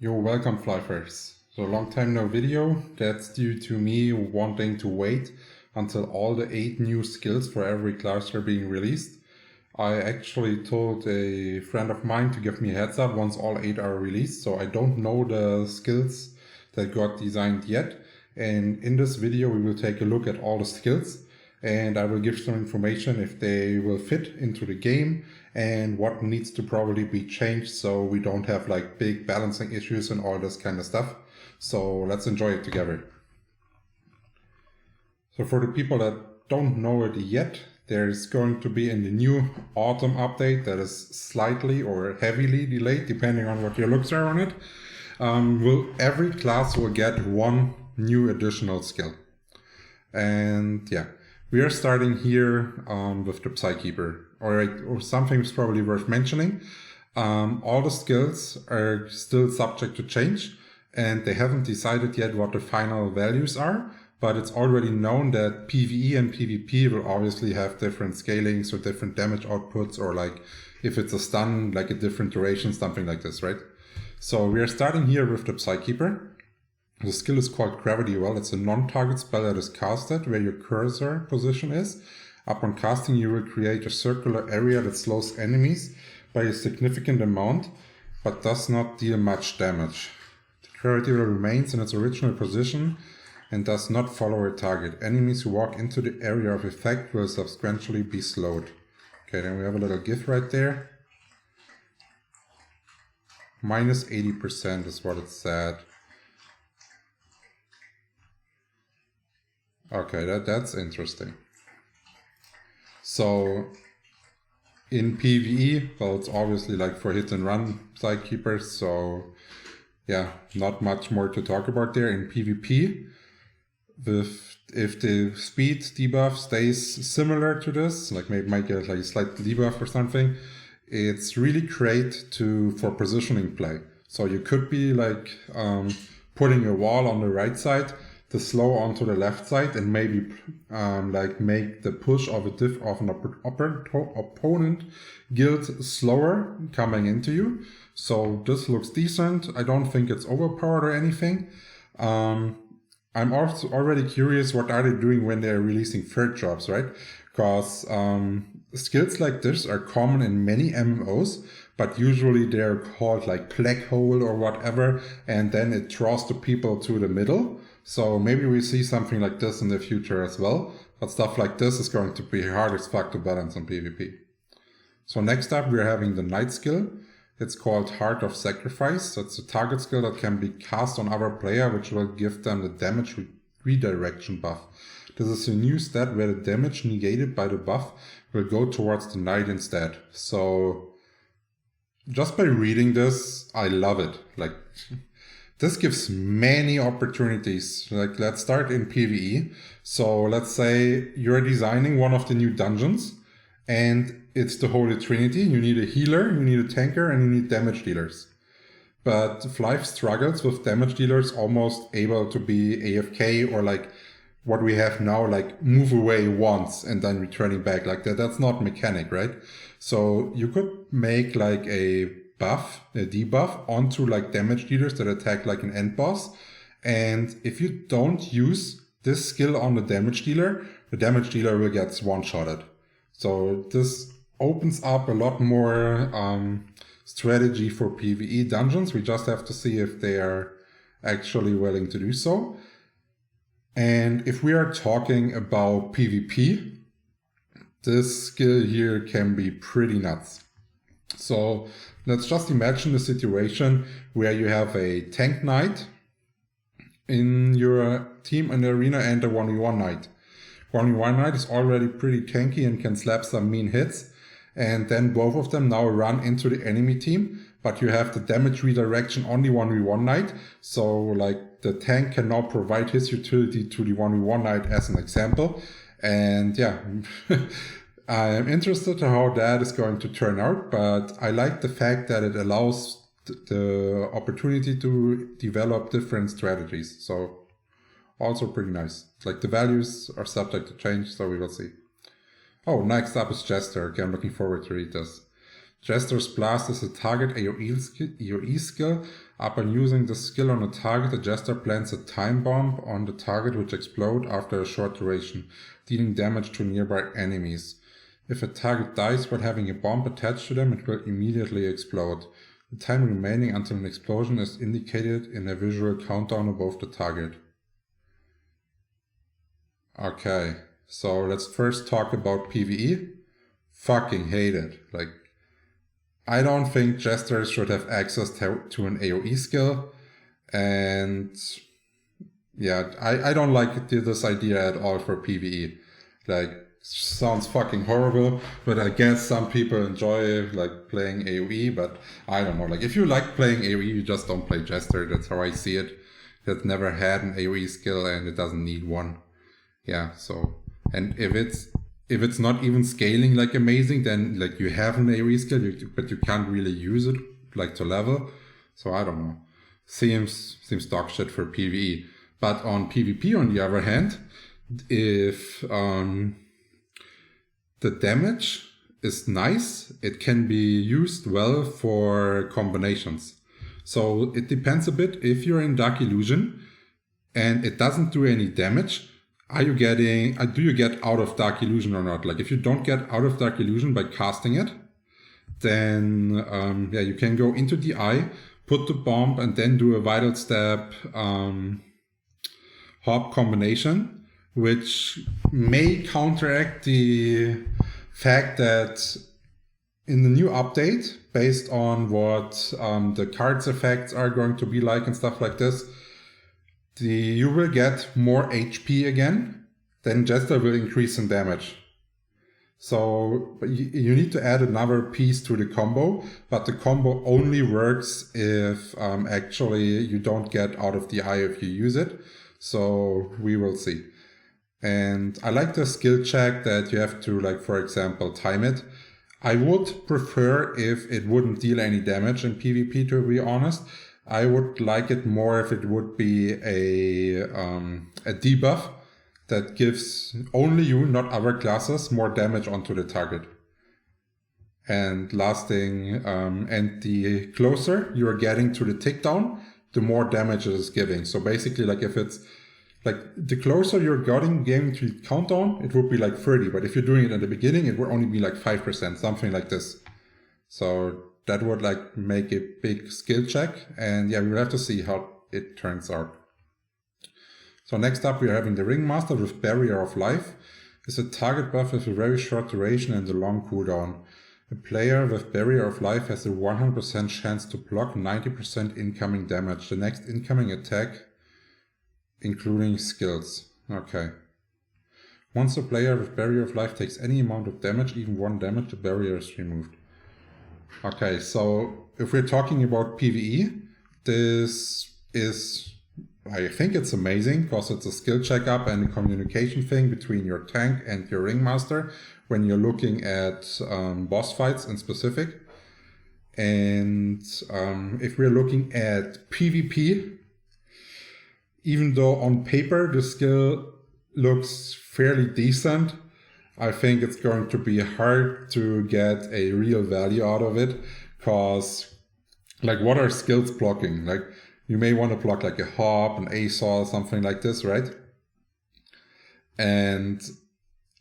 Yo, welcome Flyffers. So long time no video. That's due to me wanting to wait until all the 8 new skills for every class are being released. I actually told a friend of mine to give me a heads up once all 8 are released, so I don't know the skills that got designed yet. And in this video we will take a look at all the skills and I will give some information if they will fit into the game and what needs to probably be changed so we don't have like big balancing issues and all this kind of stuff. So let's enjoy it together. So for the people that don't know it yet, there's going to be in the new autumn update that is slightly or heavily delayed depending on what your looks are on it. Every class will get 1 new additional skill. And yeah, we are starting here with the Sidekeeper. Or something's probably worth mentioning. All the skills are still subject to change and they haven't decided yet what the final values are, but it's already known that PvE and PvP will obviously have different scalings or different damage outputs, or like if it's a stun, like a different duration, something like this, right? So we are starting here with the Sidekeeper. The skill is called Gravity Well. It's a non-target spell that is casted where your cursor position is. Upon casting, you will create a circular area that slows enemies by a significant amount, but does not deal much damage. The Gravity Well remains in its original position and does not follow a target. Enemies who walk into the area of effect will subsequently be slowed. Okay, then we have a little GIF right there. Minus 80% is what it said. Okay, that's interesting. So in PvE, well, it's obviously like for hit and run Sidekeepers, so yeah, not much more to talk about there. In PvP, if the speed debuff stays similar to this, like maybe might get like a slight debuff or something, it's really great for positioning play. So you could be like putting a wall on the right side to slow onto the left side and maybe like make the push of an opponent guild slower coming into you. So this looks decent. I don't think it's overpowered or anything. I'm also already curious what are they doing when they're releasing third jobs, right? Because skills like this are common in many MMOs, but usually they're called like Black Hole or whatever, and then it draws the people to the middle. So maybe we see something like this in the future as well, but stuff like this is going to be hard as fuck to balance on PvP. So next up we're having the Knight skill. It's called Heart of Sacrifice. So it's a target skill that can be cast on other player, which will give them the damage redirection buff. This is a new stat where the damage negated by the buff will go towards the Knight instead. So just by reading this, I love it. Like, this gives many opportunities. Like, let's start in PvE. So let's say you're designing one of the new dungeons and it's the Holy Trinity. You need a healer, you need a tanker, and you need damage dealers. But Flyff struggles with damage dealers almost able to be AFK or like what we have now, like move away once and then returning back. Like that's not mechanic, right? So you could make like a debuff onto like damage dealers that attack like an end boss. And if you don't use this skill on the damage dealer will get one-shotted. So this opens up a lot more strategy for PvE dungeons. We just have to see if they are actually willing to do so. And if we are talking about PvP, this skill here can be pretty nuts. So let's just imagine the situation where you have a tank knight in your team in the arena and a 1v1 knight. 1v1 knight is already pretty tanky and can slap some mean hits. And then both of them now run into the enemy team, but you have the damage redirection on the 1v1 knight. So like the tank can now provide his utility to the 1v1 knight as an example. And yeah, I'm interested in how that is going to turn out, but I like the fact that it allows the opportunity to develop different strategies. So also pretty nice. Like the values are subject to change, so we will see. Oh, next up is Jester. Okay, I'm looking forward to read this. Jester's Blast is a target AoE skill. Upon using the skill on a target, the Jester plants a time bomb on the target which explodes after a short duration, dealing damage to nearby enemies. If a target dies while having a bomb attached to them, it will immediately explode. The time remaining until an explosion is indicated in a visual countdown above the target. Okay, so let's first talk about PvE. Fucking hate it. Like, I don't think Jesters should have access to an AoE skill, and yeah, I don't like this idea at all for PvE. Like, sounds fucking horrible, but I guess some people enjoy like playing AoE, but I don't know. Like, if you like playing AoE, you just don't play Jester. That's how I see it. It never had an AoE skill and it doesn't need one. Yeah, so, and if it's not even scaling like amazing, then like you have an AoE skill, but you can't really use it like to level. So I don't know. Seems dog shit for PvE. But on PvP, on the other hand, if the damage is nice, it can be used well for combinations. So it depends a bit. If you're in Dark Illusion and it doesn't do any damage, do you get out of Dark Illusion or not? Like, if you don't get out of Dark Illusion by casting it, then yeah, you can go into the eye, put the bomb, and then do a Vital Step hop combination, which may counteract the fact that in the new update, based on what the cards effects are going to be like and stuff like this, you will get more HP again, then Jester will increase in damage. So you need to add another piece to the combo, but the combo only works if actually you don't get out of the eye if you use it. So we will see. And I like the skill check that you have to, like, for example, time it. I would prefer if it wouldn't deal any damage in PvP, to be honest. I would like it more if it would be a debuff that gives only you, not other classes, more damage onto the target. And last thing, and the closer you are getting to the tick down, the more damage it is giving. So basically, like, if it's like the closer you're getting to the countdown, it would be like 30. But if you're doing it at the beginning, it would only be like 5%, something like this. So that would like make a big skill check. And yeah, we'll have to see how it turns out. So next up, we are having the Ringmaster with Barrier of Life. It's a target buff with a very short duration and a long cooldown. A player with Barrier of Life has a 100% chance to block 90% incoming damage. The next incoming attack, including skills. Okay. Once a player with Barrier of Life takes any amount of damage, even 1 damage, the barrier is removed. Okay, so if we're talking about PvE, this is, I think it's amazing because it's a skill checkup and a communication thing between your tank and your Ringmaster when you're looking at boss fights in specific. And if we're looking at PvP, even though on paper the skill looks fairly decent, I think it's going to be hard to get a real value out of it, because like, what are skills blocking? Like, you may want to block like a hop, an ASAW, something like this, right? And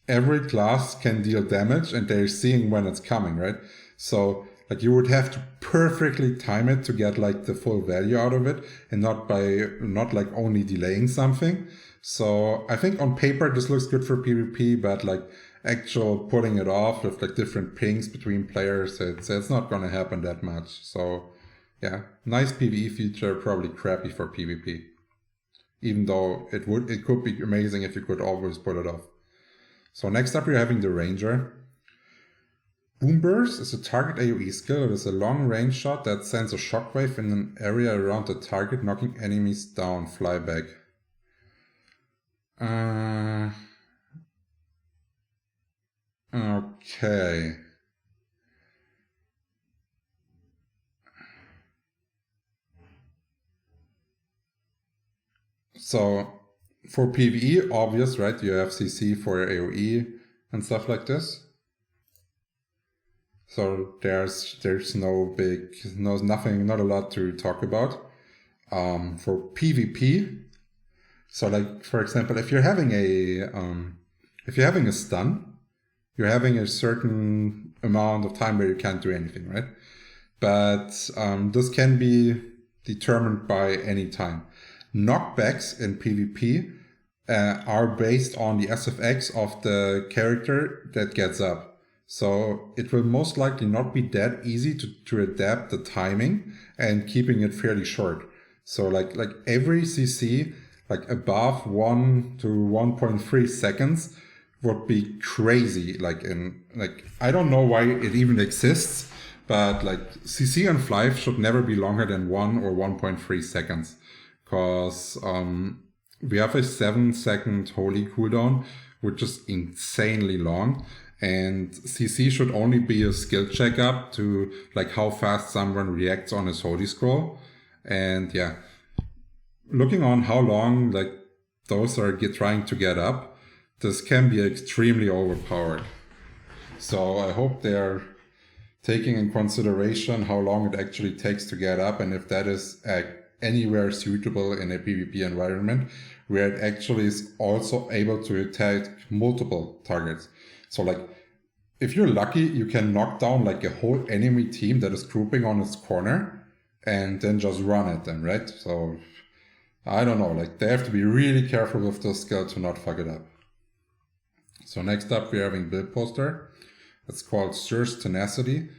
every class can deal damage and they're seeing when it's coming, right? So like, you would have to perfectly time it to get like the full value out of it, and not like only delaying something. So I think on paper this looks good for PvP, but like actual pulling it off with like different pings between players, it's not gonna happen that much. So yeah, nice PvE feature, probably crappy for PvP. Even though it could be amazing if you could always pull it off. So next up, we're having the Ranger. Boom Burst is a target AoE skill. It is a long range shot that sends a shockwave in an area around the target, knocking enemies down. Fly back. Okay. So for PvE, obvious, right? You have CC for AoE and stuff like this. So there's not a lot to talk about. For PvP, so like for example, if you're having a stun, you're having a certain amount of time where you can't do anything, right? But this can be determined by any time. Knockbacks in PvP are based on the SFX of the character that gets up. So it will most likely not be that easy to adapt the timing and keeping it fairly short. So like every CC, like above 1 to 1.3 seconds would be crazy. I don't know why it even exists, but like CC and Flyff should never be longer than 1 or 1.3 seconds. Because we have a 7-second holy cooldown, which is insanely long. And CC should only be a skill checkup to like how fast someone reacts on his holy scroll. And yeah, looking on how long like those are trying to get up, this can be extremely overpowered. So I hope they're taking in consideration how long it actually takes to get up, and if that is anywhere suitable in a PvP environment where it actually is also able to attack multiple targets. So like if you're lucky, you can knock down like a whole enemy team that is grouping on its corner and then just run at them, right? So I don't know, like they have to be really careful with this skill to not fuck it up. So next up we're having Build Poster. It's called Surge Tenacity.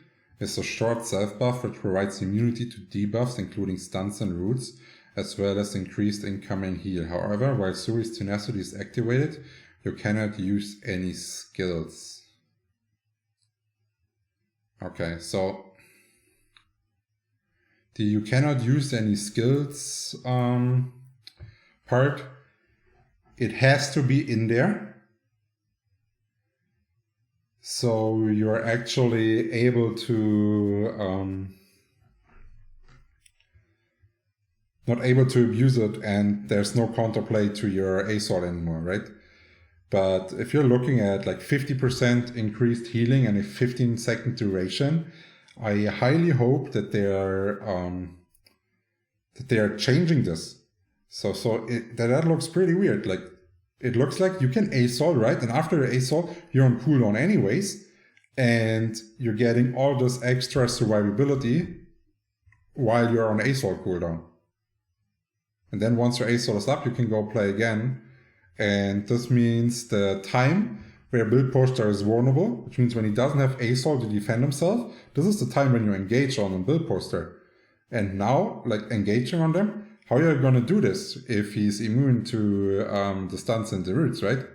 It's a short self-buff which provides immunity to debuffs including stuns and roots, as well as increased incoming heal. However, while Surge Tenacity is activated, you cannot use any skills. Okay, so the you cannot use any skills part, it has to be in there. So you're actually able to not able to abuse it, and there's no counterplay to your ASOL anymore, right? But if you're looking at like 50% increased healing and a 15-second duration, I highly hope that they are changing this. So that looks pretty weird. Like it looks like you can ASOL, right? And after the ASOL, you're on cooldown anyways, and you're getting all this extra survivability while you're on ASOL cooldown. And then once your ASOL is up, you can go play again. And this means the time where Build Poster is vulnerable, which means when he doesn't have ASOL to defend himself, this is the time when you engage on Build Poster. And now, like engaging on them, how are you going to do this if he's immune to the stuns and the roots, right?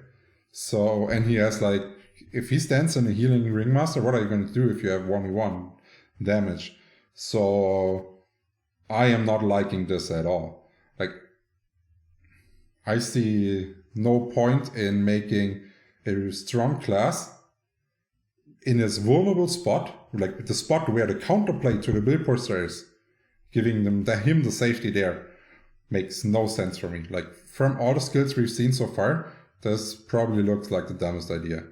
So, and he has like, if he stands in a healing ringmaster, what are you going to do if you have 1v1 damage? So, I am not liking this at all. Like, I see no point in making a strong class in this vulnerable spot, like the spot where the counterplay to the Build Poster is, giving him the safety there. Makes no sense for me. Like, from all the skills we've seen so far, this probably looks like the dumbest idea.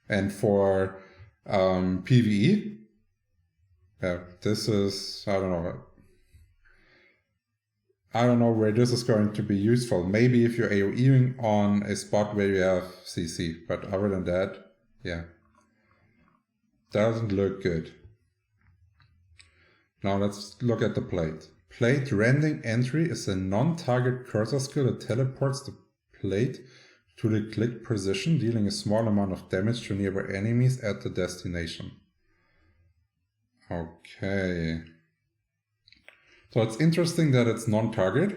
And for PvE, yeah, this is, I don't know where this is going to be useful. Maybe if you're AoEing on a spot where you have CC, but other than that, yeah, doesn't look good. Now let's look at the plate. Plate Rending Entry is a non-target cursor skill that teleports the plate to the click position, dealing a small amount of damage to nearby enemies at the destination. Okay. So it's interesting that it's non-target,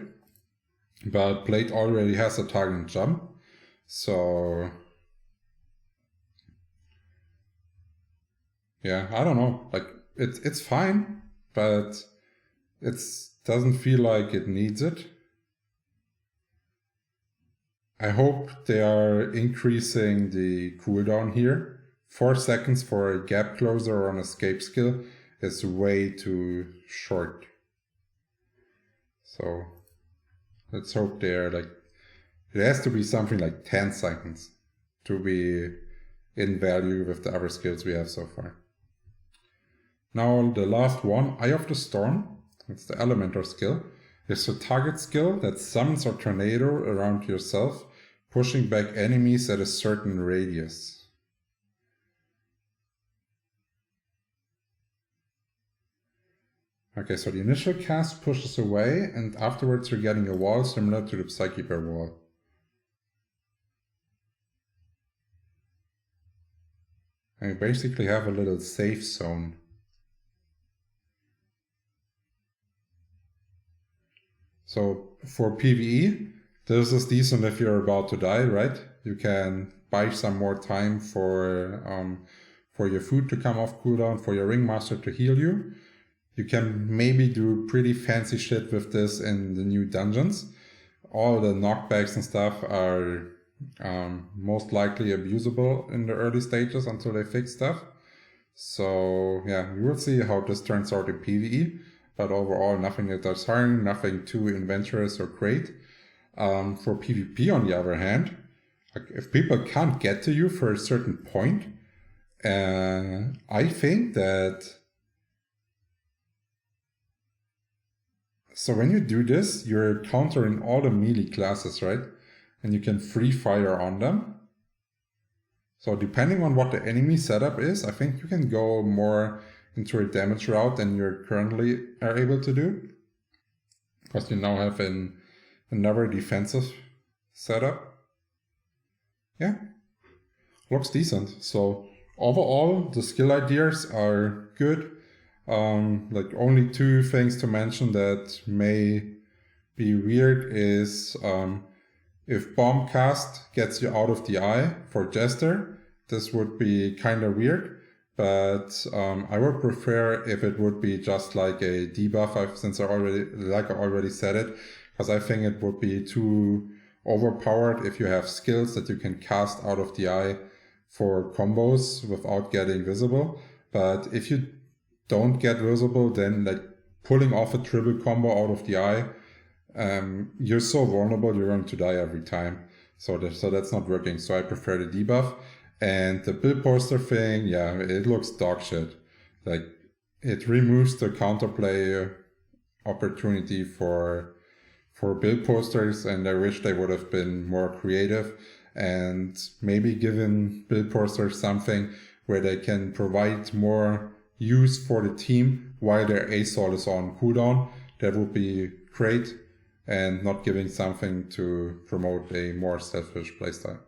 but Plate already has a target and jump. So yeah, I don't know. Like it's fine, but it doesn't feel like it needs it. I hope they are increasing the cooldown here. 4 seconds for a gap closer or an escape skill is way too short. So let's hope they're like, it has to be something like 10 seconds to be in value with the other skills we have so far. Now the last one, Eye of the Storm, it's the Elementor skill. It's a target skill that summons a tornado around yourself, pushing back enemies at a certain radius. Okay, so the initial cast pushes away, and afterwards you're getting a wall similar to the Sidekeeper wall. And you basically have a little safe zone. So for PvE, this is decent if you're about to die, right? You can buy some more time for your food to come off cooldown, for your Ringmaster to heal you. You can maybe do pretty fancy shit with this in the new dungeons. All the knockbacks and stuff are most likely abusable in the early stages until they fix stuff. So yeah, we will see how this turns out in PvE. But overall, nothing that does harm, nothing too adventurous or great. For PvP, on the other hand, if people can't get to you for a certain point, I think that... So when you do this, you're countering all the melee classes, right? And you can free fire on them. So depending on what the enemy setup is, I think you can go more into a damage route than you currently are able to do. Because you now have another defensive setup. Yeah, looks decent. So overall, the skill ideas are good. Like only two things to mention that may be weird is if bomb cast gets you out of the eye for Jester, this would be kind of weird, but I would prefer if it would be just like a debuff, since I already said it, because I think it would be too overpowered if you have skills that you can cast out of the eye for combos without getting visible. But if you don't get visible, then like pulling off a triple combo out of the eye, you're so vulnerable, you're going to die every time. So that's not working. So I prefer the debuff. And the build poster thing, yeah, it looks dog shit. Like it removes the counterplay opportunity for build posters, and I wish they would have been more creative and maybe given build posters something where they can provide more use for the team while their ASOL is on cooldown. That would be great, and not giving something to promote a more selfish playstyle.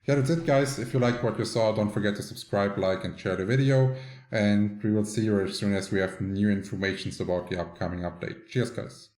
Yeah, that's it, guys. If you liked what you saw, don't forget to subscribe, like, and share the video, and we will see you as soon as we have new information about the upcoming update. Cheers, guys.